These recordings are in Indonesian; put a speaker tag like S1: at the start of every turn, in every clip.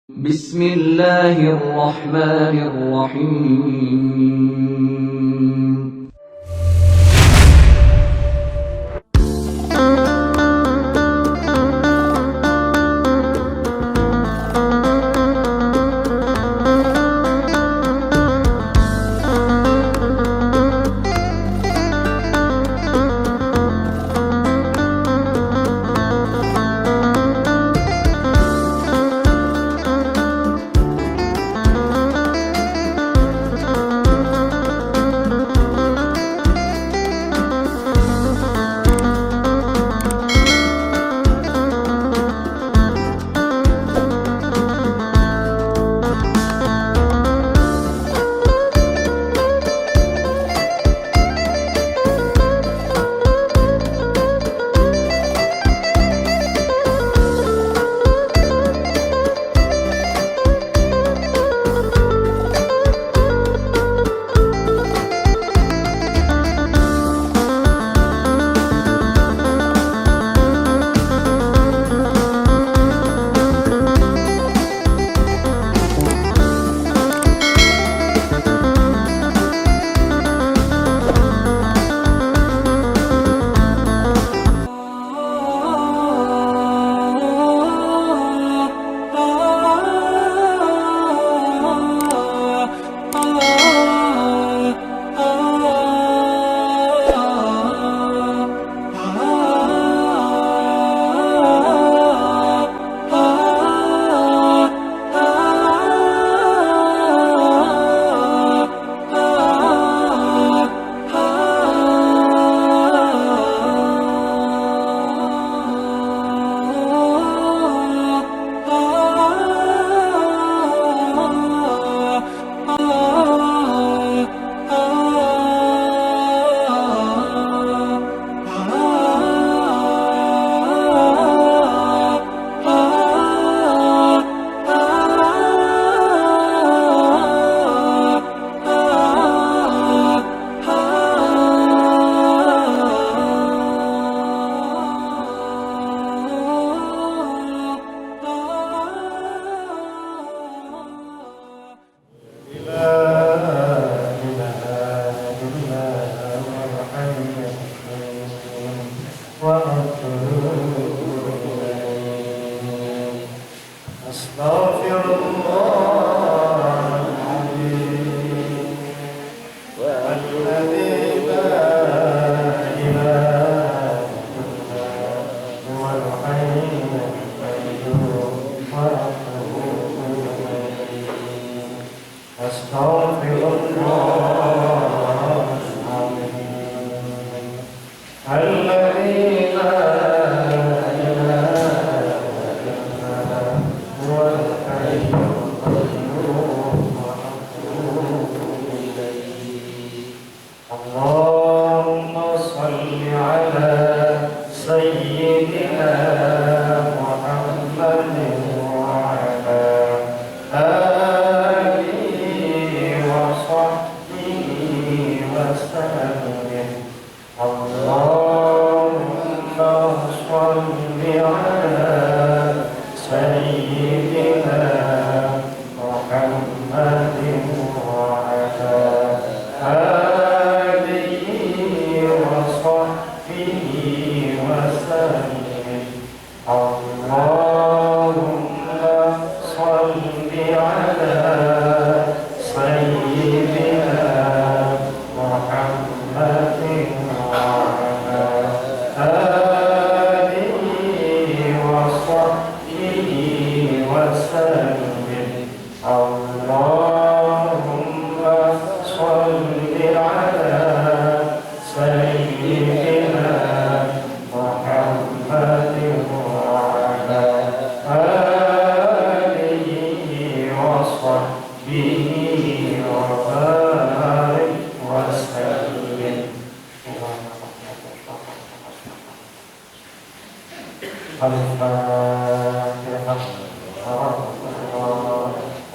S1: بسم الله الرحمن الرحيم.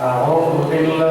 S2: أعوذ بالله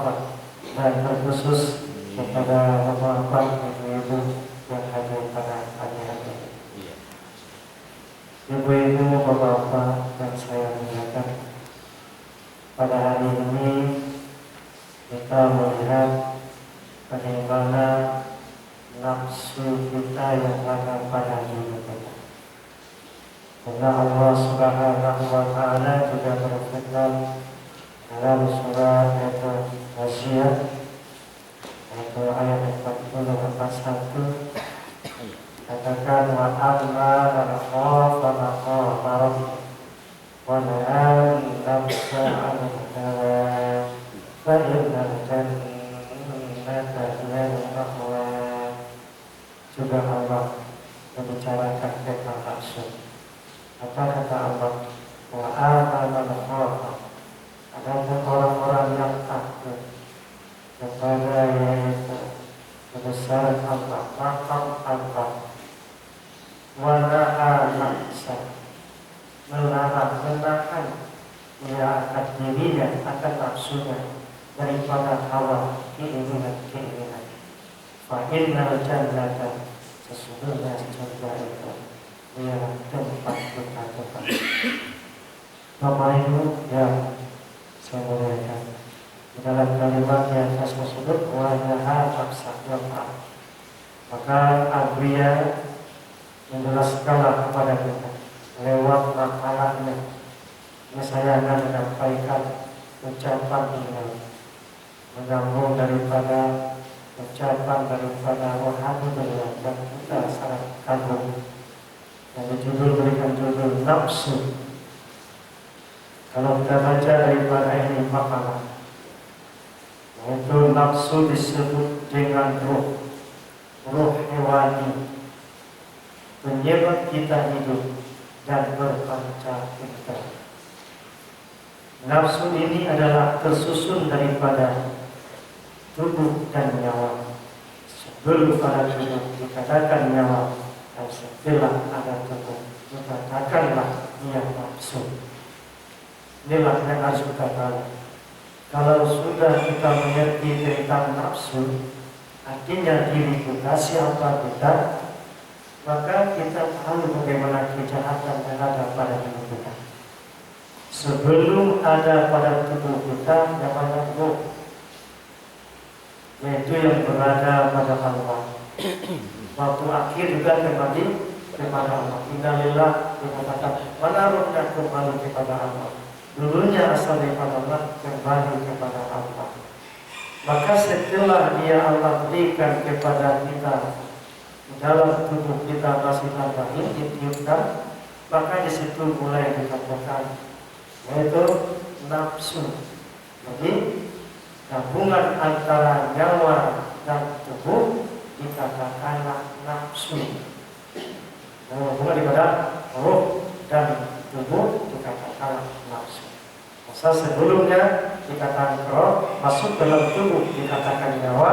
S2: dan terkhusus kepada bapak-bapak, ibu-ibu yang hadir pada pagi hari ini. Ibu-ibu, bapak-bapak yang saya muliakan, pada hari ini kita melihat bagaimana nafsu kita yang ada pada diri kita. Karena Allah Subhanahu wa Ta'ala juga berfirman dalam surah Al-Ghashiyah yaitu ayat 40-41, katakan wa amma man khafa maqama rabbih wa nahaa nafsa 'anil hawa fa innal jannata hiya al-ma'wa. Juga Allah membicarakan tentang nafsu. Apa kata Allah? Wa amma man khafa, adapun orang-orang yang takut kepada yaitu kebesaran Allah, makam Allah, wa nahaa nafsa, menahan ia akan dirinya, akan nafsunya daripada hawa keinginan. Fa innal jannata, sesungguhnya surga itu ialah tempat kita Tuhan. Bapak Ibu yang saya muliakan, di dalam kalimat yang atas tersebut wa nahaa nafsa, maka Abria menjelaskanlah kepada kita lewat makalahnya. Ini saya akan menyampaikan ucapan ini menyambung daripada ucapan daripada Alhamdulillah dan kita sangat kagum yang berikan judul nafsu. Kalau kita baca daripada ini makalah, yaitu nafsu disebut dengan ruh hewani, penyebab kita hidup dan berpanca indera. Nafsu ini adalah tersusun daripada tubuh dan nyawa. Sebelum pada tubuh dikatakan nyawa, dan setelah ada tubuh dikatakanlah ia nafsu. Inilah yang harus kita tahu. Kalau sudah kita mengerti tentang nafsu, artinya diri kita, siapa kita, maka kita tahu bagaimana kejahatan yang ada pada diri kita. Sebelum ada pada tubuh kita namanya ruh, yaitu yang berada pada Allah. Waktu akhir juga kembali kepada Allah. Innalillah, dikatakan mana rohnya kembali kepada Allah. Dulunya asal daripada Allah, kembali kepada Allah. Maka setelah dia Allah berikan kepada kita dalam tubuh kita masih ada ditiupkan, maka di situ mulai dikatakan yaitu nafsu. Jadi gabungan antara nyawa dan tubuh dikatakanlah nafsu. Gabungan daripada ruh dan tubuh dikatakanlah nafsu. Masa sebelumnya dikatakan roh, masuk dalam tubuh dikatakan nyawa,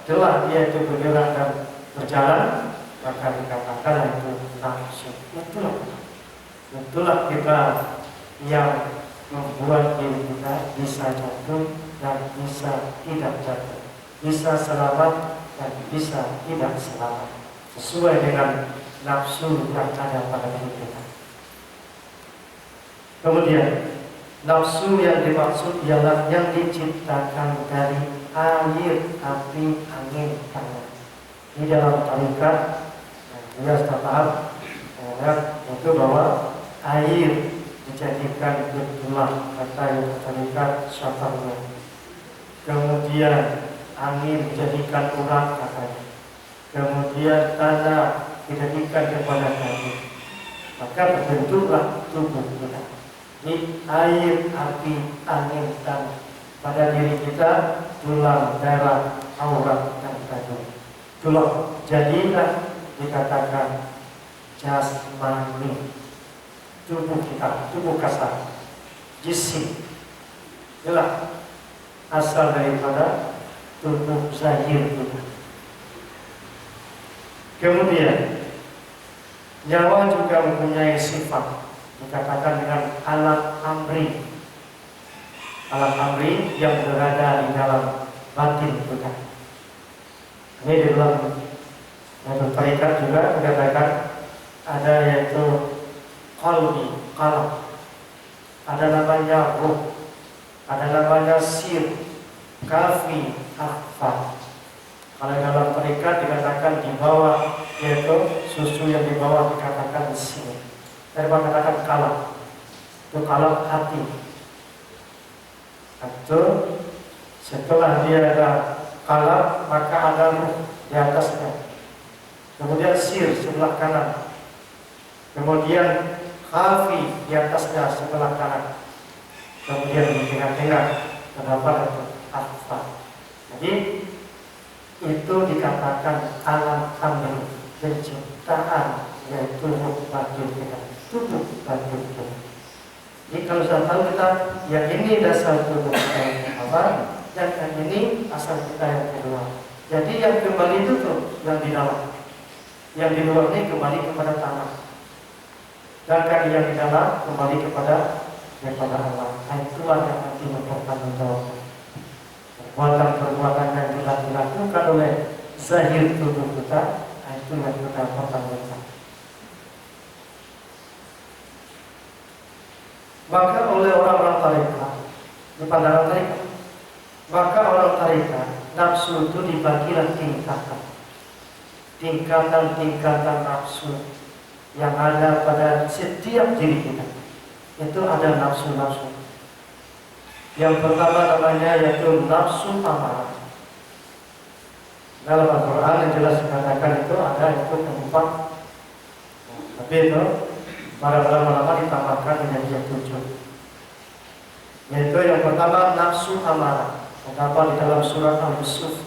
S2: setelah dia itu bergerak dan berjalan, maka dikatakan itu nafsu. Itulah kita yang membuat diri kita bisa jatuh dan bisa tidak jatuh, bisa selamat dan bisa tidak selamat, sesuai dengan nafsu yang ada pada diri kita. Kemudian nafsu yang dimaksud ialah yang diciptakan dari air, api, angin, tanah. Di dalam tarikat, dia sudah paham, itu bahwa air dijadikan betulah, kata yang tarikat syafa'nya. Kemudian angin dijadikan urat, katanya. Kemudian tanah dijadikan kepada kayu. Maka terbentuklah tubuh kita. Ini air, api, angin, tanah. Pada diri kita tulang, darah, aurat, dan kayu. Itulah jadilah dikatakan jasmani, tubuh kita, tubuh kasar, jisim. Itulah asal daripada tubuh zahir kita. Kemudian nyawa juga mempunyai sifat, dikatakan dengan alam amri. Alam amri yang berada di dalam batin juga. Ini di dalam tarikat juga dikatakan ada yaitu qalbi, qalb, ada namanya ruh, ada namanya sir, kafi, akhfa. Kalau dalam tarikat dikatakan di bawah, yaitu susu yang di bawah dikatakan sir. Dari katakan qalb, itu qalb hati. Itu setelah dia ada qalb, maka ada ruh di atasnya. Kemudian sir sebelah kanan. Kemudian khafi di atasnya sebelah kanan. Kemudian di tengah-tengah terdapat itu akhfa. Jadi itu dikatakan alam amr, penciptaan, yaitu ruh batin kita, tubuh batin kita. Jadi kalau sudah tahu kita yang ini dasar tubuh kita yang apa, dan yang ini asal kita yang kedua. Jadi yang kembali itu tuh yang di dalam, yang di luar ini kembali kepada tanah, dan yang di dalam kembali kepada Allah. Itulah yang nanti mempertanggungjawabkan perbuatan yang telah dilakukan oleh zahir tubuh kita. Itu yang kita pertanggungjawabkan. Maka oleh orang-orang tarekat, di pandangan tarekat, maka orang tarekat nafsu itu dibagilah tingkatan nafsu yang ada pada setiap diri kita. Itu ada nafsu-nafsu. Yang pertama namanya yaitu nafsu amarah. Dalam Al-Quran yang jelas dikatakan itu ada itu keempat. Tapi itu para ulama ditambahkan menjadi yang 7. Yaitu yang pertama nafsu amarah. Terdapat di dalam surat Al-Yusuf.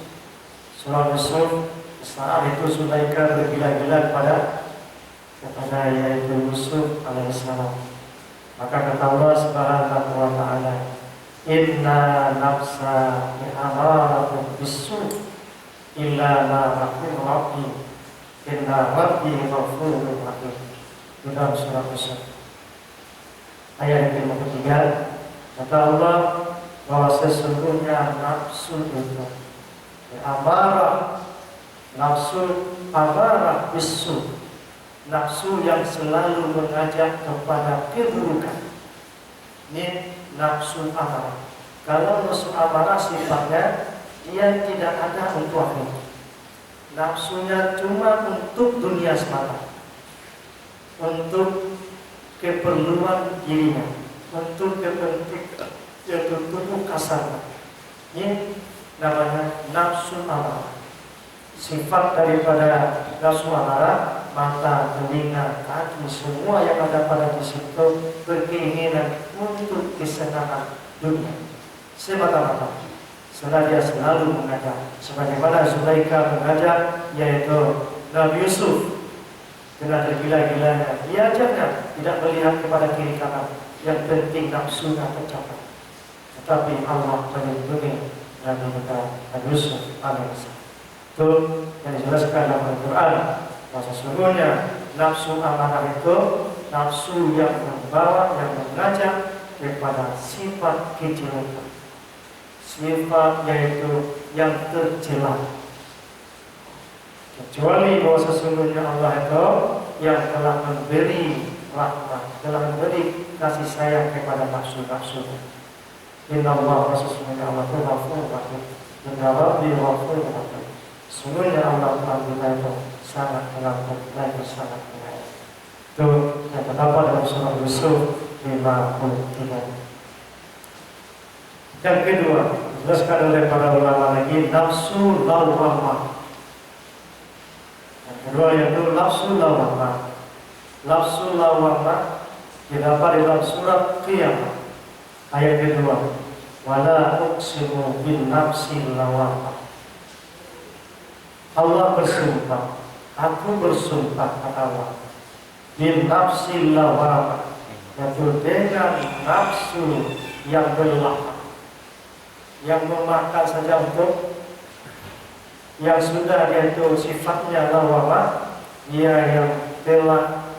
S2: Surah Yusuf, saat itu Sulaika bergila-gila kepada yaitu Yusuf alaihissalam. Maka kata Allah Subhanahu wa ta'ala, inna nafsa amaratun bisu illa ma rahim rabbi inna rabbi ghafurur rahim. Di dalam surah Yusuf ayat yang ketiga, kata Allah bahwa sesungguhnya nafsu itu amarah, nafsu amarah bisu, nafsu yang selalu mengajak kepada keburukan. Ini nafsu amarah. Kalau nafsu amarah sifatnya dia tidak ada untuk akhirat. Nafsunya cuma untuk dunia semata, untuk keperluan dirinya, untuk kepentingan yaitu tubuh kasar. Ini namanya nafsu amarah. Sifat daripada nafsu amarah, mata, telinga, kaki, semua yang ada pada di situ berkeinginan untuk kesenangan dunia semata-mata. Setelah dia selalu mengajak, sebagaimana Zulaika mengajak, yaitu Nabi Yusuf dengan tergila-gilanya, diajaknya tidak melihat kepada kiri kanan, yang penting nafsunya tercapai. Tetapi Allah melindungi Nabi Yusuf alaihissalam. Itu yang dijelaskan dalam Al-Quran. Sesungguhnya nafsu amarah itu nafsu yang membawa, yang mengajak kepada sifat kejelekan, sifat yaitu yang tercela. Kecuali bahwa sesungguhnya Allah itu yang telah memberi rahmat, telah memberi kasih sayang kepada nafsu-nafsu. Inna Allah, sesungguhnya Allah itu ghafurur rahim. Inna Rabbi ghafurur rahim. Sesungguhnya Allah Ta'ala itu sangat pengampun dan sangat penyayang. Itu yang terdapat dalam surah Yusuf 53. Yang kedua, dijelaskan oleh para ulama lagi, nafsu lawamah. Yang kedua yaitu nafsu lawamah. Nafsu lawamah didapat dalam surat Qiyamah ayat kedua. Wala uqsimu bin nafsi lawamah. Allah bersumpah, aku bersumpah kata Allah, bin nafsi lawamah, yaitu dengan nafsu yang berlahap, yang memakan saja untuk yang sudah yaitu sifatnya lawamah, dia yang telah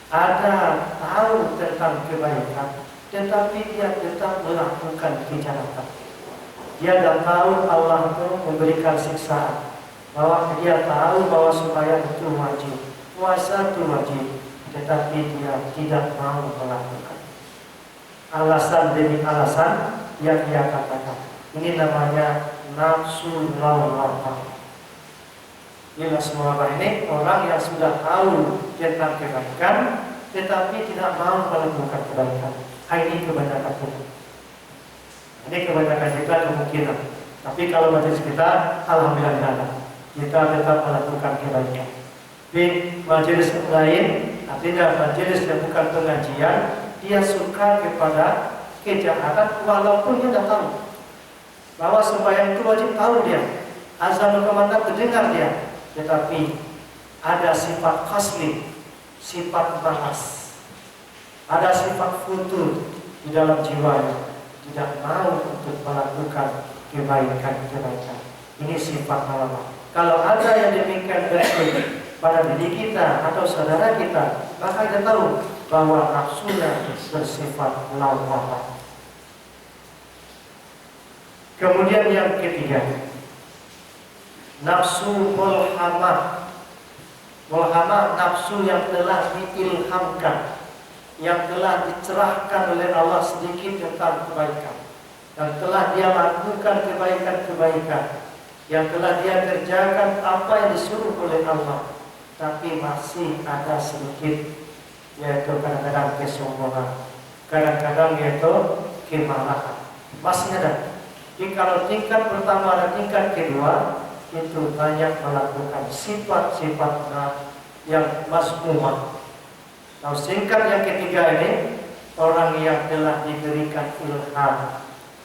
S2: ada tahu tentang kebaikan, tetapi dia tetap melakukan kejahatan. Dia dah tahu Allah itu memberikan siksaan, bahwa dia tahu bahwa supaya itu wajib, puasa itu wajib, tetapi dia tidak mau melakukan. Alasan demi alasan yang dia katakan. Ini namanya nafsu lawwamah. Inilah semua ini orang yang sudah tahu tentang kebaikan, tetapi tidak mau melakukan kebaikan. Ini kebanyakan kita. Ini kebanyakan kita kemungkinan. Tapi kalau majelis kita, alhamdulillah kita tetap melakukan kebaikan. Di majelis lain, artinya majelis yang bukan pengajian, dia suka kepada kejahatan walaupun dia tidak tahu bahwa sembahyang itu wajib, tahu dia, azan berkumandang terdengar dia, tetapi ada sifat khasli, sifat bahas, ada sifat futur di dalam jiwanya, tidak mau untuk melakukan kebaikan. Ini sifat lama. Kalau ada yang demikian berarti pada diri kita atau saudara kita, maka kita tahu bahwa nafsunya bersifat lawwamah. Kemudian yang ketiga, nafsu mulhamah. Mulhamah, nafsu yang telah diilhamkan, yang telah dicerahkan oleh Allah sedikit tentang kebaikan, yang telah dia lakukan kebaikan-kebaikan, yang telah dia kerjakan apa yang disuruh oleh Allah, tapi masih ada sedikit, yaitu kadang-kadang kesombongan, kadang-kadang yaitu kemarahan, masih ada. Jadi kalau tingkat pertama dan tingkat kedua itu banyak melakukan sifat-sifat yang mazmumah. Nah, singkat yang ketiga ini, orang yang telah diberikan ilham,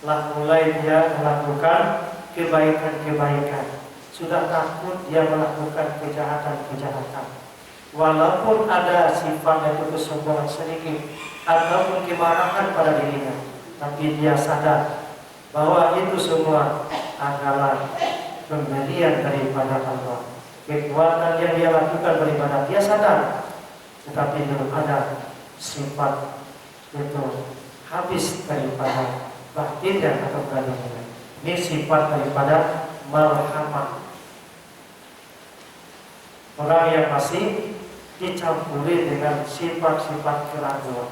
S2: lah mulai dia melakukan kebaikan-kebaikan, sudah takut dia melakukan kejahatan-kejahatan. Walaupun ada sifat itu kesombongan sedikit ataupun kemarahan pada dirinya, tapi dia sadar bahwa itu semua adalah pemberian daripada Allah. Kekuatan yang dia lakukan beribadah, dia sadar, tetapi belum ada sifat itu habis daripada batinnya atau badannya. Ini sifat daripada malhamah. Orang yang masih dicampuri dengan sifat-sifat keraguan.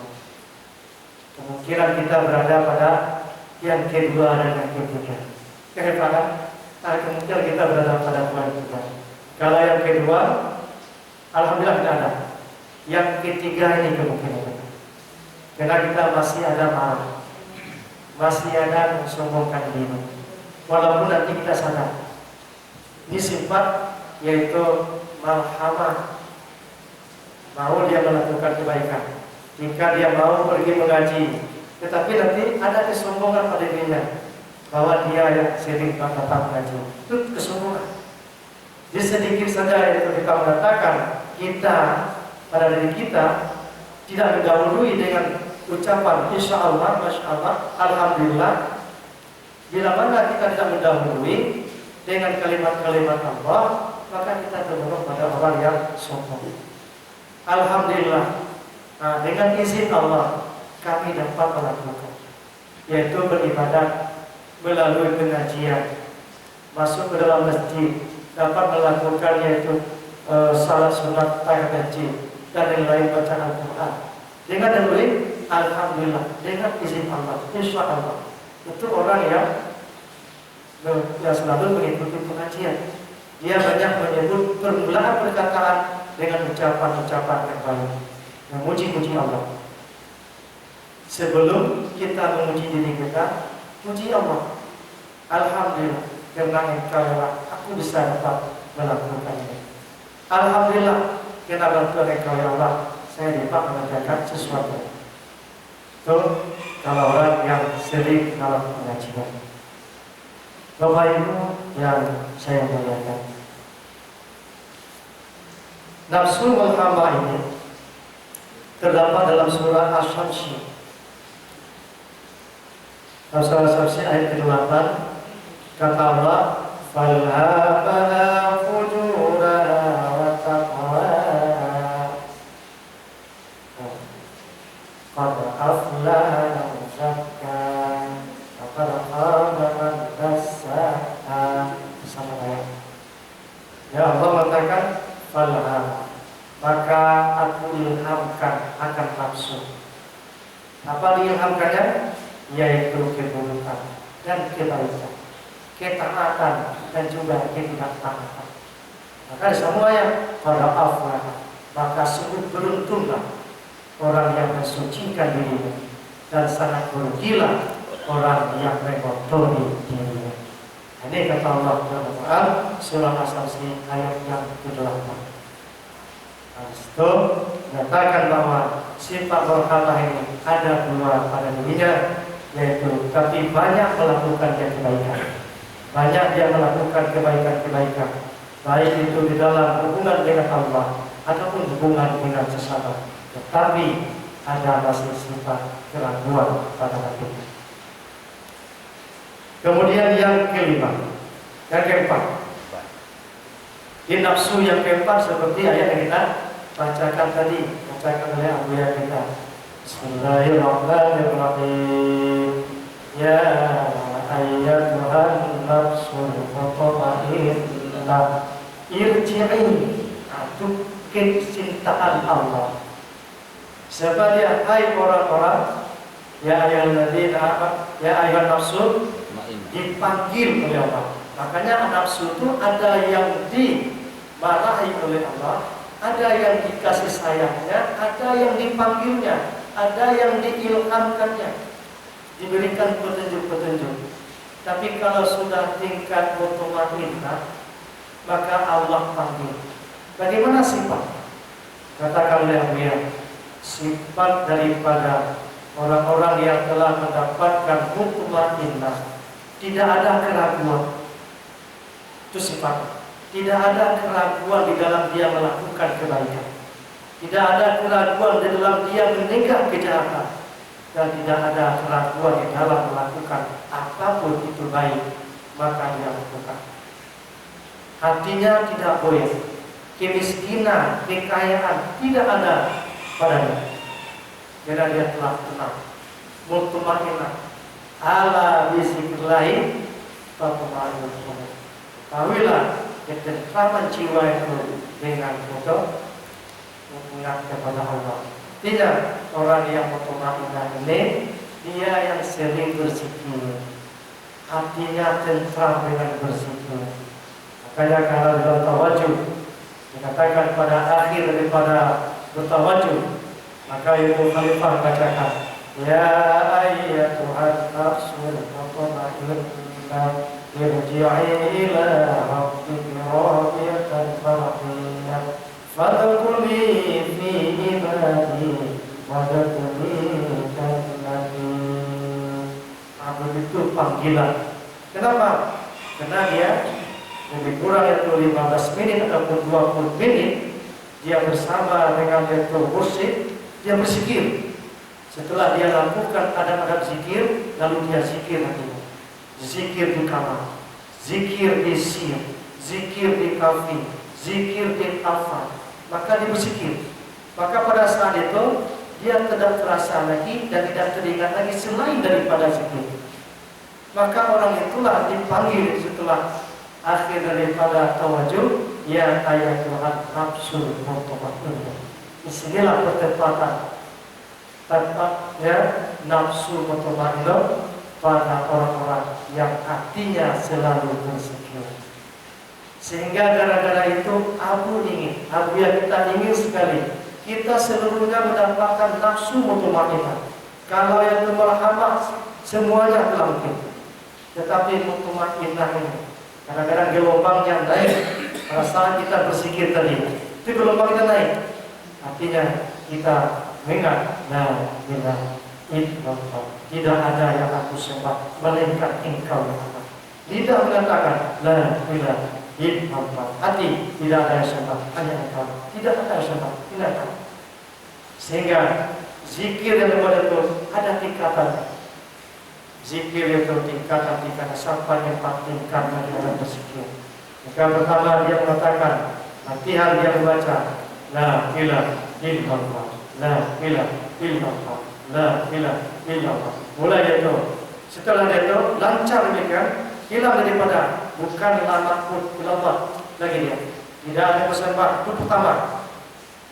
S2: Kemungkinan kita berada pada yang kedua dan yang ketiga. Kemungkinan kita berada pada poin ketiga. Kalau yang kedua, alhamdulillah tidak ada. Yang ketiga ini kemungkinan. Karena kita masih ada marah, masih ada mensombongkan diri. Walaupun nanti kita sadar, ini sifat yaitu malhamah. Mau dia melakukan kebaikan, jika dia mau pergi mengaji, tetapi nanti ada kesombongan pada dirinya bahwa dia yang sering datang mengaji, itu kesombongan. Jadi sedikit saja itu kita mengatakan kita pada diri kita tidak mendahului dengan ucapan insya Allah, masya Allah, alhamdulillah. Bila mana kita tidak mendahului dengan kalimat-kalimat Allah, maka kita tergolong pada orang yang sombong. Alhamdulillah, nah, dengan izin Allah kami dapat melakukan, yaitu beribadah melalui pengajian, masuk ke dalam masjid, dapat melakukan yaitu salat sunat tahiyat masjid dan yang lain bacaan Al-Quran. Dengan dalil alhamdulillah, dengan izin Allah, insya Allah. Itu orang yang selalu mengikuti pengajian. Dia banyak menyebut permulaan perkataan dengan ucapan-ucapan yang baik, memuji-muji Allah. Sebelum kita memuji diri kita, puji Allah. Alhamdulillah, karena Engkau aku bisa dapat melakukan ini. Alhamdulillah, karena bantuan Engkau ya Allah, saya dapat mengerjakan sesuatu. Itu kalau orang yang sering dalam pengajian. Bapak Ibu yang saya muliakan, nafsu mulhamah ini terdapat dalam surah Asy-Syamsi. Surah Asy-Syamsi ayat ke-8, kata Allah, "Falhamaha fujuraha wa taqwaha, qad aflaha man zakkaha, wa qad khaba man dassaha." Ya Allah mengatakan falha, maka aku ilhamkan akan nafsu. Apa diilhamkannya? Yaitu keburukan dan kebaikan, ketaatan dan juga ketidaktaatan. Maka semuanya pada aflah, maka sungguh beruntunglah orang yang mensucikan dirinya, dan sangat merugilah orang yang mengotori dirinya. Ini kata Allah Al-Quran surah As-Safi ayat yang ke-8. Itu menyatakan bahwa sifat berhala ini ada dua pada dirinya, yaitu tapi banyak melakukan kebaikan, banyak dia melakukan kebaikan-kebaikan, baik itu di dalam hubungan dengan Allah ataupun hubungan dengan sesama, tetapi ada masih sifat keraguan pada hatinya. Kemudian yang keempat, di nafsu yang keempat seperti ayat yang kita bacakan tadi, bacakan oleh Abu Ya kita. Bismillahirrahmanirrahim. Ya ayyatuhan nafsul mutmainnah irji'i, itu kecintaan Allah. Siapa dia? Hai orang-orang, ya ayyuhan nafsul, dipanggil oleh Allah. Makanya nafsu itu ada yang dimarahi oleh Allah, ada yang dikasih sayangnya, ada yang dipanggilnya, ada yang diilhamkannya, diberikan petunjuk-petunjuk. Tapi kalau sudah tingkat mutmainnah, maka Allah panggil. Bagaimana sifat? Katakan oleh Abu, sifat daripada orang-orang yang telah mendapatkan mutmainnah, tidak ada keraguan. Itu sifat. Tidak ada keraguan di dalam dia melakukan kebaikan. Tidak ada keraguan di dalam dia menegak kejahatan. Dan tidak ada keraguan di dalam melakukan apapun itu baik, maka dia lakukan. Hatinya tidak goyah. Kemiskinan, kekayaan tidak ada padanya. Karena dia telah tenang, mutmainnah. Ala bizikrillahi tatma'innul qulub. Tahuilah ketentraman jiwa itu dengan mengingat kepada Allah. Tidak, orang yang mutmainnah ini dia yang sering berzikir, hatinya tentram dengan berzikir. Makanya kalau dalam tawajuh dikatakan pada akhir daripada bertawajuh, maka Ibu Khalifah katakan, ya ayyatuhan nafsul mutmainnah irji'i ila rabbiki radiyatan mardiyah fadkhuli fi ibadi wadkhuli jannati. Begitu panggilan. Kenapa? Karena dia lebih kurang itu 15 menit ataupun 20 menit dia bersama dengan dia mursyid, dia berzikir. Setelah dia lakukan adab-adab zikir, lalu dia zikir lagi. Zikir di kamar, zikir di sir, zikir di kafe, zikir di afan, maka dia berzikir. Maka pada saat itu dia tidak terasa lagi dan tidak teringat lagi selain daripada zikir. Maka orang itulah dipanggil setelah akhir daripada tawajuh, ya ayyatuhan nafsul mutmainnah. Disinilah pertempatan tempatnya nafsu mutmainnah pada orang-orang yang hatinya selalu berzikir. Sehingga gara-gara itu Abu ya kita ingin sekali kita seluruhnya mendapatkan nafsu mutmainnah. Kalau yang merhamat semuanya telah mungkin, tetapi mutmainnah ini kadang-kadang gelombangnya naik. Pada saat kita berzikir tadi, itu gelombangnya naik. Artinya kita mengingat, la ilaha illallah, tidak ada yang aku sembah melainkan Engkau ya Allah. Lidah mengatakan la ilaha illallah, hati tidak ada yang sembah hanya Engkau, tidak ada yang sembah hanya Engkau. Sehingga zikir yang kepada itu ada tingkatan. Zikir itu tingkatan sampai 4 tingkatan di dalam berzikir. Maka pertama dia mengatakan, latihan dia membaca la ilaha illallah, la ilaha illallah, la ilaha illallah. Mulai itu. Setelah itu lancar demikian, hilang daripada bukan la ma'bud illallah lagi dia. Tidak ada bersembah, itu pertama.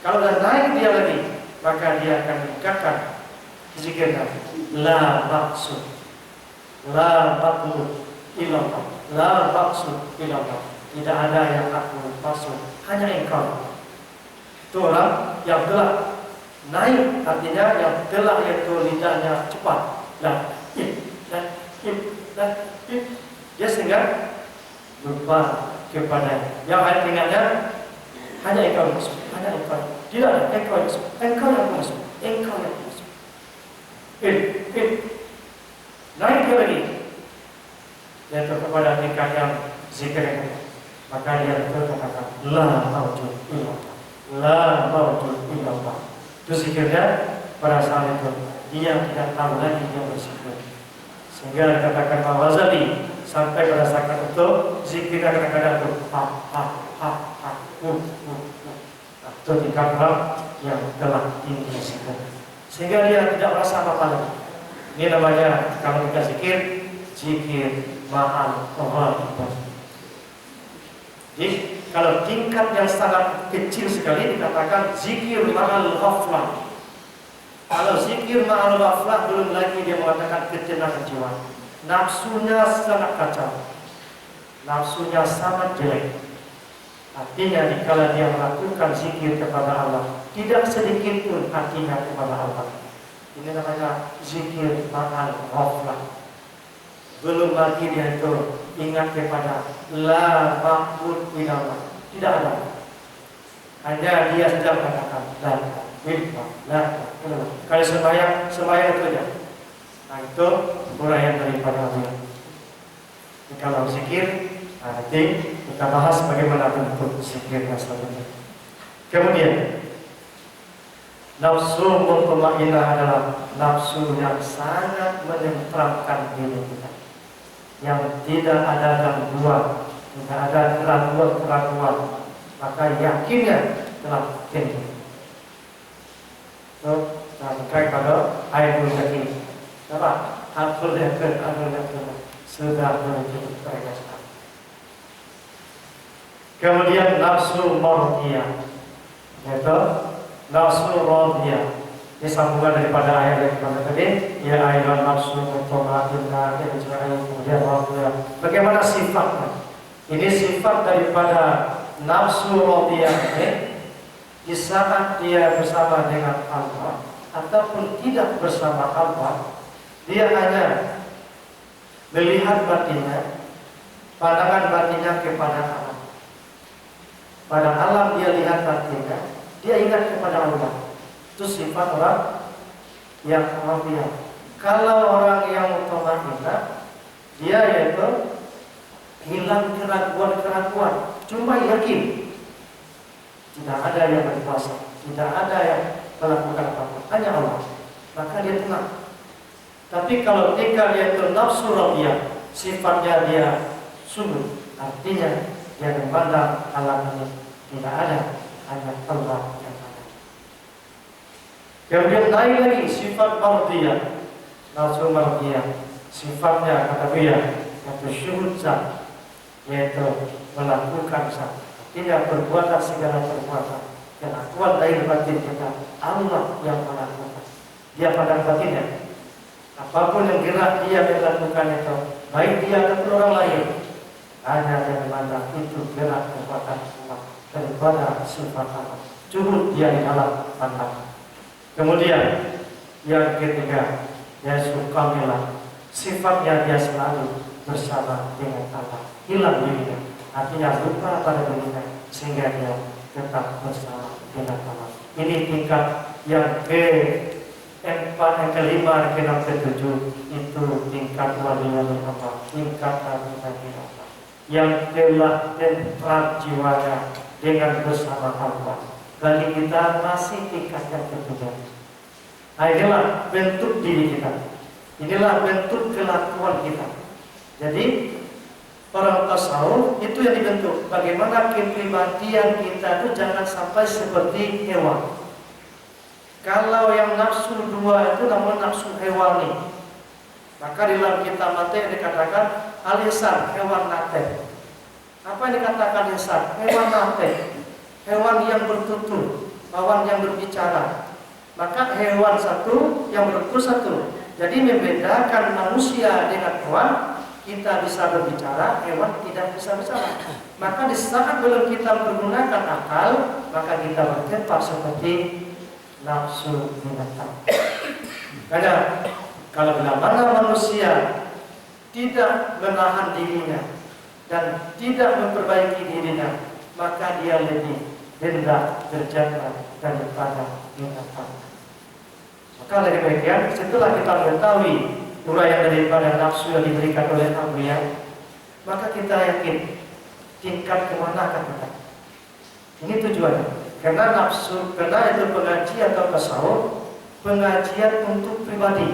S2: Kalau dah naik dia lagi, maka dia akan meningkatkan zikirnya. La maksud, la matlub illallah, la maksud illallah. Tidak ada yang aku maksud, hanya engkau. Itu orang yang telah naik, artinya yang telah yaitu lidahnya cepat. Dan dia sehingga lupa kepada yang ringannya. Hanya engkau yang masuk, hanya engkau. Tidak ada engkau yang masuk, engkau yang masuk, engkau yang masuk. Naik dia lagi, yaitu kepada tingkat yang zikir yang maka dia berkata la maujud illallah, la maujud illallah. Itu zikirnya pada saat itu dia tidak tahu lagi dia berzikir. Sehingga dikatakan Al-Ghazali sampai pada saat itu zikir kadang-kadang itu itu tingkat orang yang telah tinggi zikir. Sehingga dia tidak merasa apa-apa lagi. Ini namanya kalau kita zikir ma'al Allah. Jadi kalau tingkat yang sangat kecil sekali dikatakan zikir ma'al ghaflah. Kalau zikir ma'al ghaflah belum lagi dia mengatakan ketenangan jiwa. Nafsunya sangat kacau, nafsunya sangat jelek. Artinya dikala dia melakukan zikir kepada Allah, tidak sedikit pun hatinya kepada Allah. Ini namanya zikir ma'al ghaflah. Belum lagi dia itu ingat kepada la ma'bud illallah. Tidak ada. Hanya dia sedang mengatakan la. Kalau sembahyang itu aja. Nah itu uraian daripada Allah. Kalau zikir, nanti kita bahas bagaimana bentuk zikir selanjutnya. Kemudian nafsu mutmainnah adalah nafsu yang sangat menenteramkan diri kita, yang tidak ada gangguan, tidak ada keraguan, maka yakinnya telah tinggi. Terkait pada ayat yakin, apa? Atul yakin sudah menjadi perasaan. Kemudian nafsu mardiyah, yaitu nafsu radiyah. Ini sambungan daripada ayat yang kita tadi. Ya ayyuhan nafsu mutmainnah kemudian radiyah. Bagaimana sifatnya? Ini sifat daripada nafsu radiyah ini. Di saat dia bersama dengan Allah ataupun tidak bersama Allah, dia hanya melihat batinnya, pandangan batinnya kepada Allah. Pada alam dia lihat batinnya, dia ingat kepada Allah. Itu sifat orang yang radiyah. Kalau orang yang mutmainnah, dia yaitu hilang keraguan, cuma yakin. Tidak ada yang berkuasa, tidak ada yang melakukan apa-apa, hanya Allah. Maka dia tenang. Tapi kalau tinggal yaitu nafsu radiyah, sifatnya dia sungguh, artinya dia memandang alam ini tidak ada, hanya Allah yang ada. Kemudian naik lagi sifat mardiyah, nafsu mardiyah, sifatnya kata beliau yaitu syuhud zat, yaitu melakukan zat. Tidak perbuatan segala perbuatan, kelakuan lahir batin kita Allah yang melakukan. Dia pada batinnya, apapun yang gerak dia melakukan itu, baik dia ataupun orang lain, hanya dia memandang itu gerak perbuatan Allah daripada sifat Allah. Cukup dia di dalam pandangan. Kemudian yang ketiga, yaitu kamilah, sifatnya dia selalu bersama dengan Allah, hilang dirinya. Artinya lupa pada dirinya sehingga dia tetap bersama dengan Allah. Ini tingkat yang keempat, yang kelima, yang ketujuh, itu tingkat wali-wali Allah, tingkat nabi-nabi Allah yang telah tentram jiwanya dengan bersama Allah. Bagi kita masih tingkat yang ketujuh. Nah, inilah bentuk diri kita, inilah bentuk kelakuan kita. Jadi orang tasawuf itu yang dibentuk bagaimana kepribadian kita itu jangan sampai seperti hewan. Kalau yang nafsu dua itu namun nafsu hewani, maka di dalam kitab mati dikatakan alisan hewan nate. Apa Apa yang dikatakan lisan? Hewan natek, hewan yang bertutur, hewan yang berbicara. Maka hewan satu, yang bertutur satu. Jadi membedakan manusia dengan hewan, kita bisa berbicara, hewan tidak bisa bicara. Maka di saat belum kita menggunakan akal, maka kita bertempat seperti nafsu binatang. Karena kalau bila mana manusia tidak menahan dirinya dan tidak memperbaiki dirinya, maka dia lebih rendah derajatnya daripada binatang. Maka dari bagian setelah kita mengetahui uraian daripada nafsu yang diberikan oleh Abu ya, maka kita yakin tingkat kemanakah kita. Ini tujuannya. Karena nafsu, karena itu pengajian atau tasawuf, pengajian untuk pribadi,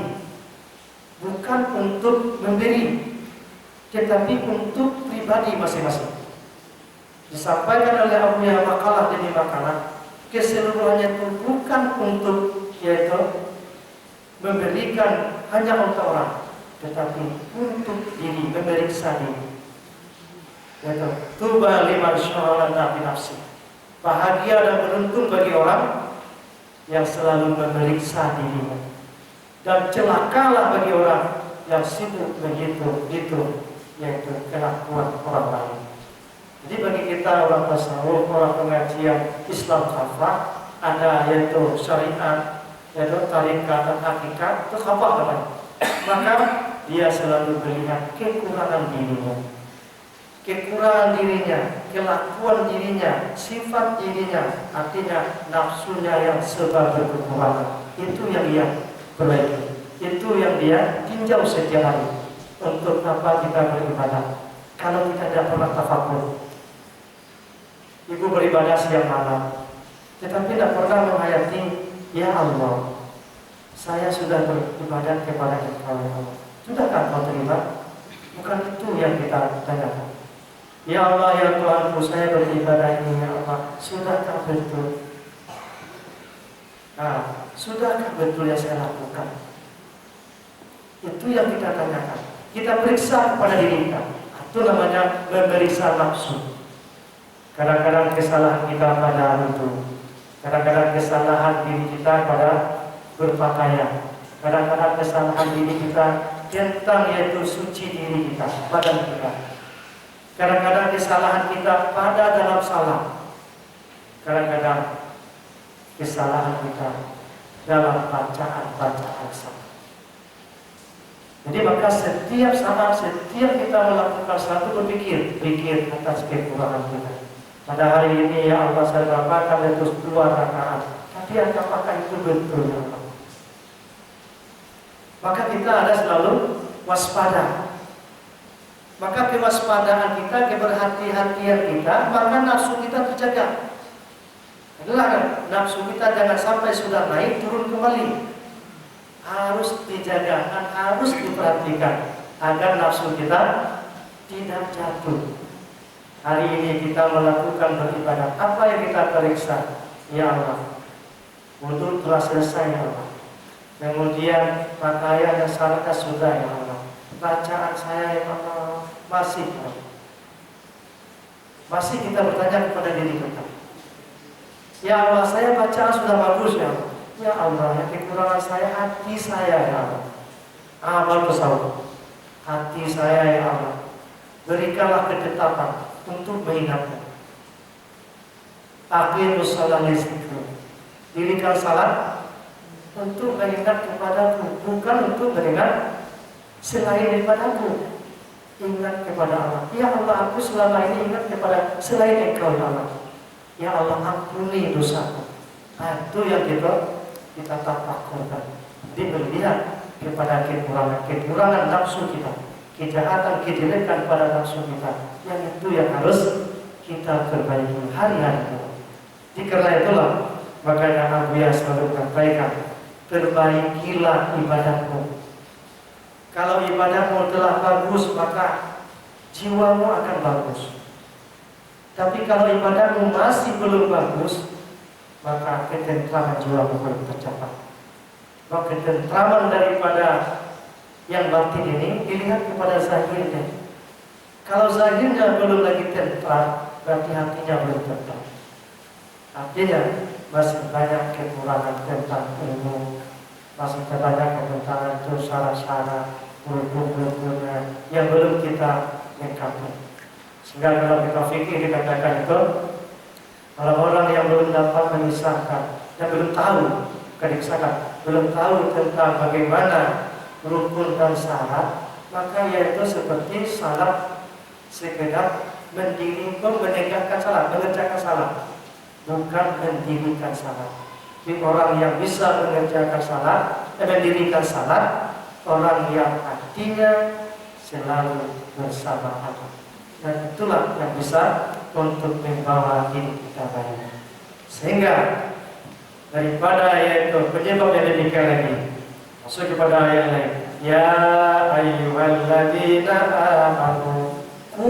S2: bukan untuk memberi, tetapi untuk pribadi masing-masing. Disampaikan oleh Abu ya makalah demi makalah, keseluruhannya itu bukan untuk yaitu memberikan hanya untuk orang, tetapi untuk diri, memeriksa diri. Yaitu tuba liman syaghalana bi nafsi. Bahagia dan beruntung bagi orang yang selalu memeriksa dirinya, dan celakalah bagi orang yang sibuk begitu itu, yaitu kelakuan orang lain. Jadi bagi kita orang tasawuf, orang pengajian Islam kafah, ada yaitu syariat, yaitu tarikat dan hakikat, itu kafah namanya. Maka dia selalu melihat kekurangan dirinya, kelakuan dirinya, sifat dirinya, artinya nafsunya yang serba berkekurangan. Itu yang dia perbaiki, itu yang dia tinjau setiap hari. Untuk apa kita beribadah kalau kita tidak pernah tafakur? Ibu beribadah siang malam, tetapi tidak pernah menghayati, ya Allah, saya sudah beribadah kepada Engkau, ya Allah. Sudahkah Engkau terima? Bukan itu yang kita tanyakan. Ya Allah, ya Tuhanku, saya beribadah ini, ya Allah, sudahkah betul? Nah, sudahkah betul yang saya lakukan? Itu yang kita tanyakan. Kita periksa kepada diri kita. Itu namanya memeriksa nafsu. Kadang-kadang kesalahan kita pada itu, kadang-kadang kesalahan diri kita pada berpakaian, kadang-kadang kesalahan diri kita tentang yaitu suci diri kita, badan kita. Kadang-kadang kesalahan kita pada dalam salah, kadang-kadang kesalahan kita dalam bacaan-bacaan salah. Jadi maka setiap saat, setiap kita melakukan sesuatu berpikir atas kekurangan kita. Pada hari ini ya Allah, saya dapatkan itu 2 rakaat, tapi apakah itu betul ya Allah? Maka kita ada selalu waspada. Maka kewaspadaan kita, keberhati-hatian kita, maka nafsu kita terjaga. Adalah nafsu kita jangan sampai sudah naik turun kembali. Harus dijaga dan harus diperhatikan agar nafsu kita tidak jatuh. Hari ini kita melakukan beribadah, apa yang kita periksa? Ya Allah, wudu telah selesai ya Allah. Kemudian pakaian yang syar'iyah sudah ya Allah. Bacaan saya ya Allah masih ya Allah. Masih kita bertanya kepada diri kita. Ya Allah, saya bacaan sudah bagus ya Allah. Ya Allah, yang kekurangan saya hati saya ya Allah. Amal tasawuf, hati saya ya Allah. Berikanlah ketetapan untuk mengingatkan. Aqimus shalah li dzikri. Dirikan salat untuk mengingat kepadaku, bukan untuk mengingat selain daripadaku. Ingat kepada Allah. Ya Allah, aku selama ini ingat kepada selain Engkau ya Allah. Ya Allah, ampuni dosaku. Nah, itu yang kita tafakurkan. Jadi melihat kepada kekurangan nafsu kita, kejahatan, kejelekan pada nafsu kita, yang itu yang harus kita perbaiki hari-hari. Karena itulah makanya Abu Yahya selalu mengatakan, perbaikilah ibadahmu. Kalau ibadahmu telah bagus, maka jiwamu akan bagus. Tapi kalau ibadahmu masih belum bagus, maka ketentraman jiwamu belum tercapai. Maka ketentraman daripada yang batin ini dilihat kepada zahirnya. Kalau zahirnya belum lagi tentram, berarti hatinya belum tentram. Artinya masih banyak kekurangan tentang ilmu, masih banyak kekurangan itu syarat-syarat, rukun-rukunnya yang belum kita lengkapi. Sehingga dalam kitab fikih dikatakan itu orang-orang yang belum dapat memisahkan, yang belum tahu kedekatan, belum tahu tentang bagaimana rukun dan syarat, maka yaitu seperti salat sekedar mendirikan, menegakkan salat, mengerjakan salat, bukan mendirikan salat. Jadi orang yang bisa mengerjakan salat, mendirikan salat, orang yang hatinya selalu bersama Allah. Dan itulah yang bisa untuk membawa diri kita baik. Sehingga daripada yaitu penyebab yang demikian lagi, masuk kepada ayat lain. Ya ayyuhalladzina amanu qu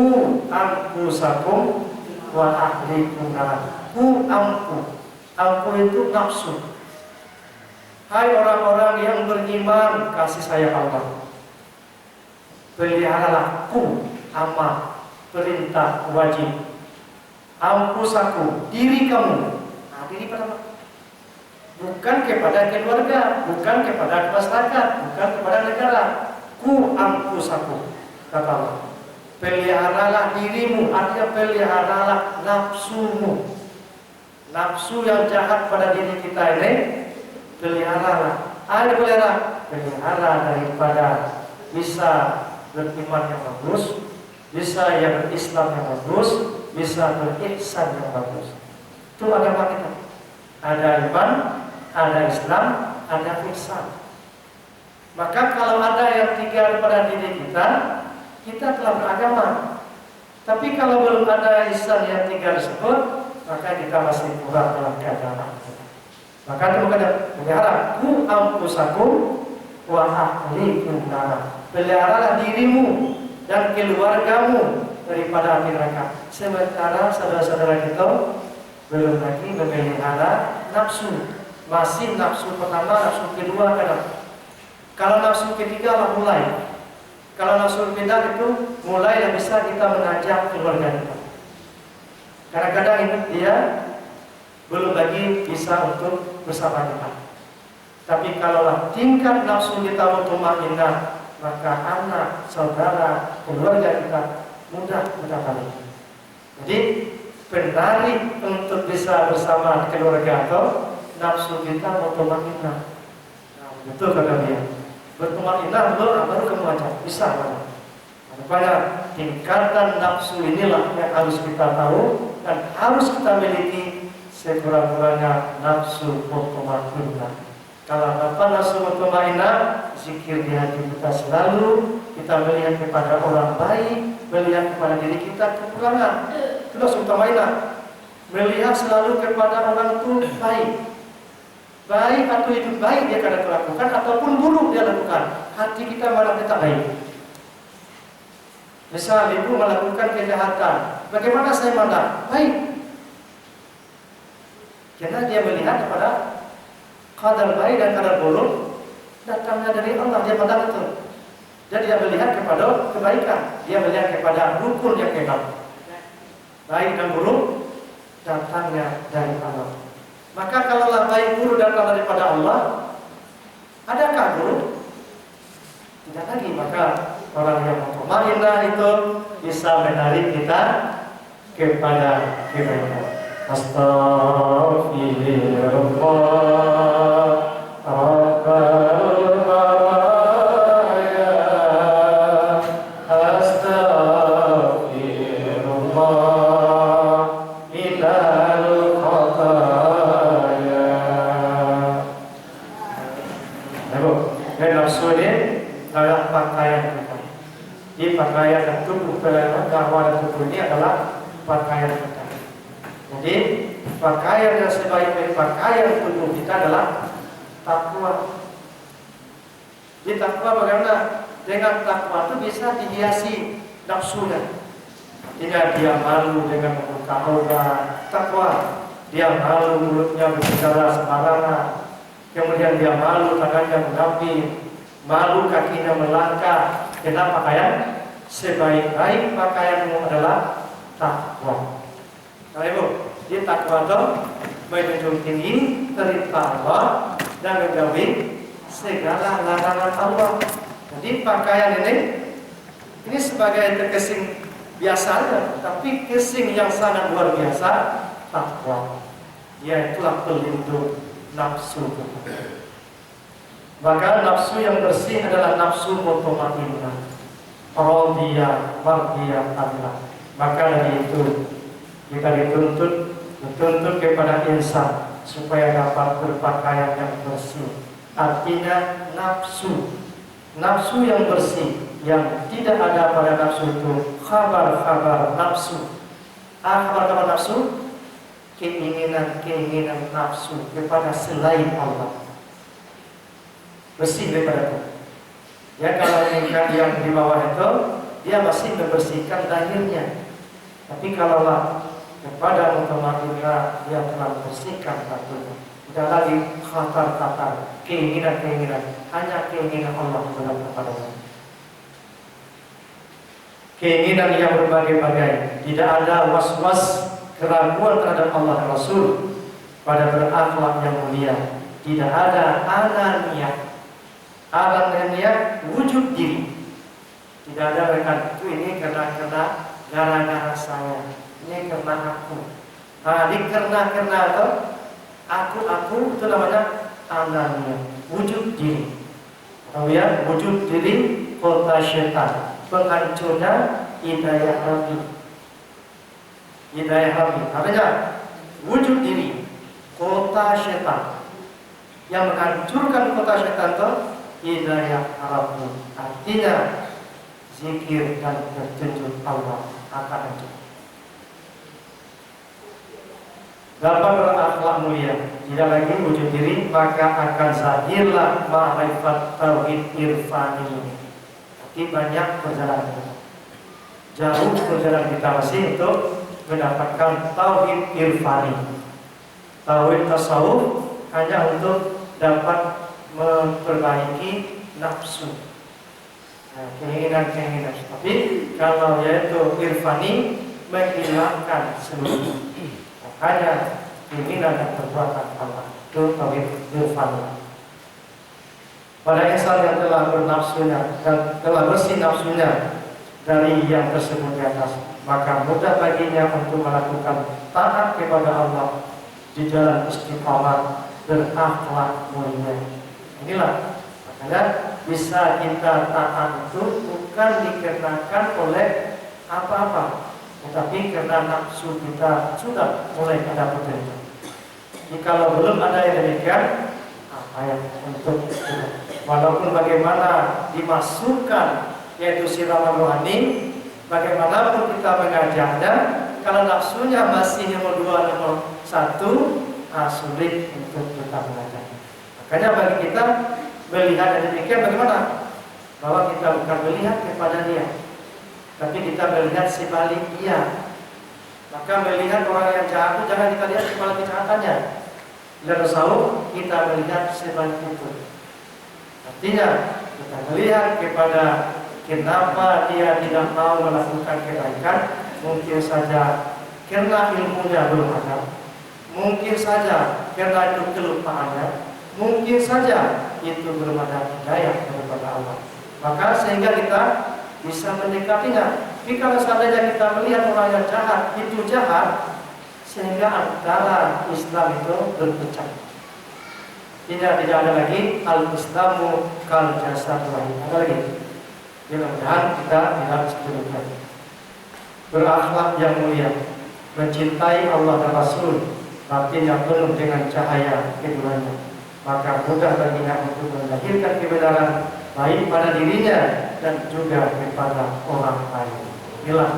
S2: anfusakum wa ahlikum nar. Qu amku. Amku itu nafsu. Hai orang-orang yang beriman, kasih sayang Allah. Peliharalah ku amal, perintah wajib. Ampusaku, diri kamu. Nah, diri pada bukan kepada keluarga, bukan kepada masyarakat, bukan kepada negara. Ku ampusaku, kata Allah. Peliharalah dirimu, artinya peliharalah nafsumu. Nafsu yang jahat pada diri kita ini, peliharalah. Ada pelihara daripada bisa beriman yang bagus, bisa yang berislam yang bagus, bisa berihsan yang bagus. Itu agama kita. Ada iman, ada Islam, ada ihsan. Maka kalau ada yang tiga pada diri kita, kita telah beragama. Tapi kalau belum ada ihsan yang tiga tersebut, maka kita masih kurang dalam keagamaan. Maka itu kata pelihara ku ampusakum wa ahlikum nar. Peliharalah dirimu dan keluargamu daripada api neraka. Sementara saudara-saudara kita belum lagi memelihara nafsu. Masih nafsu pertama, nafsu kedua kadang. Kalau nafsu ketiga lah mulai. Kalau nafsu ketiga itu mulai yang bisa kita mengajak keluarga kita. Kadang-kadang dia belum lagi bisa untuk bersama kita. Tapi kalau tingkat nafsu kita mutmainnah, maka anak, saudara, keluarga kita mudah mendapatkan. Jadi penarik untuk bisa bersama keluarga atau nafsu kita mutmainnah. Nah, betul kata dia. Bertumainah baru kamu ajak bisa. Pada tingkatan nafsu inilah yang harus kita tahu dan harus kita miliki sekurang-kurangnya nafsu mutmainnah. Kalau dapat nafsu mutmainnah, zikir di hati kita selalu, kita melihat kepada orang baik, melihat kepada diri kita kekurangan. Itu nafsu mutmainnah. Melihat selalu kepada orang itu baik. Baik atau hidup baik dia akan lakukan ataupun buruk dia lakukan. Hati kita malah tetap baik. Misal ibu melakukan kejahatan, bagaimana saya mandang? Baik. Karena dia melihat kepada qadar baik dan qadar buruk datangnya dari Allah, dia pandang itu. Jadi dia melihat kepada kebaikan, dia melihat kepada rukun yang hebat. Baik dan buruk datangnya dari Allah. Maka kalaulah baik buruk datang daripada Allah, adakah buruk? Tidak lagi. Maka orang yang mutmainnah itu bisa menarik kita kepada kebaikan. Astaghfirullah Rabbal baraya. Astaghfirullah minal khataya. Dan nafsu ini adalah pakaian kita. Di pakaian dan tubuh dakwah dan tubuh ini adalah pakaian kita. Jadi pakaian yang sebaik-baik pakaian tubuh kita adalah takwa. Di takwa bagaimana? Dengan takwa itu bisa dihiasi nafsunya. Artinya dia malu dengan membuka aurat, takwa. Dia malu mulutnya berbicara sembarangan. Kemudian dia malu tangannya mengambil, malu kakinya melangkah. Kenapa pakaian? sebaik-baik pakaianmu adalah takwa. Nah Ibu, di takwa itu menjunjung tinggi perintah Allah dan menjauhi segala larangan Allah. Jadi pakaian ini sebagai terkesing biasa, tapi kesing yang sangat luar biasa, takwa. Dia itulah pelindung nafsu. Maka nafsu yang bersih adalah nafsu mutmainnah, radiyah, mardiyah Allah. Maka dari itu kita dituntut kepada insan supaya dapat berpakaian yang bersih. Artinya nafsu yang bersih, yang tidak ada pada nafsu itu khabar-khabar nafsu. Khabar-khabar nafsu, keinginan nafsu kepada selain Allah. Bersih daripada itu. Ya, kalau nikah yang di bawah itu, dia masih membersihkan lahirnya. Tapi kalau kepada mutmainnah, dia telah membersihkan hatinya. Tidak lagi khatar-khatar, keinginan, hanya keinginan Allah kepada-nya. Keinginan yang berbagai-bagai, tidak ada was-was keraguan terhadap Allah dan Rasul pada berakhlak yang mulia. Tidak ada ananiyah wujud diri. Tidak ada mereka ini karena gara-gara saya, ini karena aku. Nah, di karena itu aku itu namanya ananiyah, wujud diri. Tahu ya, wujud diri kota syaitan, penghancurnya hidayah Rabbi. Hidayah Rabbi, artinya wujud diri kota syaitan. Yang menghancurkan kota syaitan itu hidayah Rabbi. Artinya zikir dan petunjuk Allah akan hancur. Dapat berakhlak mulia, tidak lagi wujud diri, maka akan zahirlah ma'rifat tauhid irfani. Tapi banyak perjalanan, jauh perjalanan kita masih untuk mendapatkan tauhid irfani. Tauhid tasawuf hanya untuk dapat memperbaiki nafsu, keinginan. Tapi kalau yaitu irfani, menghilangkan seluruh. Makanya keinginan dan perbuatan Allah itu tauhid irfani. Pada insan yang telah bernafsunya dan telah bersih nafsunya dari yang tersebut di atas, maka mudah baginya untuk melakukan taat kepada Allah di jalan istiqamah berakhlak mulia. Inilah makanya bisa kita taat itu bukan dikarenakan oleh apa-apa, tetapi karena nafsu kita sudah mulai ada petunjuk. Jikalau belum ada yang demikian, apa yang untuk itu? Walaupun bagaimana dimasukkan yaitu siraman rohani, bagaimanapun kita mengajarnya, kalau nafsunya masih nomor 2, nomor 1, sulit untuk kita mengajar. Makanya bagi kita melihat yang demikian bagaimana? Bahwa kita bukan melihat kepada dia, tapi kita melihat sebalik dia. Maka melihat orang yang jahat itu jangan kita lihat kepala kejahatannya. Dan tasawuf kita melihat sebalik itu. Artinya kita melihat kepada kenapa dia tidak mau melakukan kebaikan. Mungkin saja karena ilmunya belum ada, mungkin saja karena itu kelupaannya, mungkin saja itu belum ada hidayah daripada Allah. Maka sehingga kita bisa mendekatinya. Tapi kalau seandainya kita melihat orang yang jahat itu jahat, sehingga antara Islam itu berpecah. Tidak ada lagi al-Islamu kal jasad wahid. Ada lagi. Mudah-mudahan kita tidak seperti itu. Berakhlak yang mulia, mencintai Allah dan Rasul, artinya penuh dengan cahaya keduanya. Maka mudah baginya untuk melahirkan kebenaran baik pada dirinya dan juga kepada orang lain. Inilah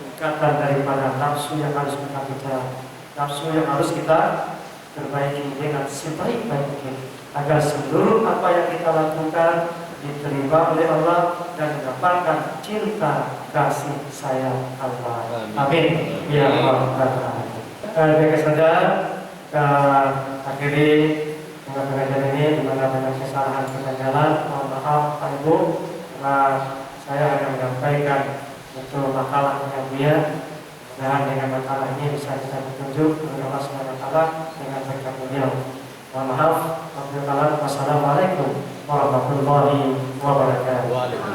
S2: tingkatan daripada nafsu yang harus kita bicara, nafsu yang harus kita perbaiki dengan sebaik-baik mungkin, agar seluruh apa yang kita lakukan diterima oleh Allah dan mendapatkan cinta kasih sayang Allah. Amin. Ya Allah. Baik saja, akhiri dengan pengajian ini di mana banyak kesalahan pengajaran. Mohon maaf Pak Ibu, karena saya hanya menyampaikan untuk makalahnya dia. Dan dengan makalah ini bisa kita petunjuk oleh Allah Subhanahu wa taala dengan berkat beliau. Mohon maaf, wassalamualaikum warahmatullahi wabarakatuh.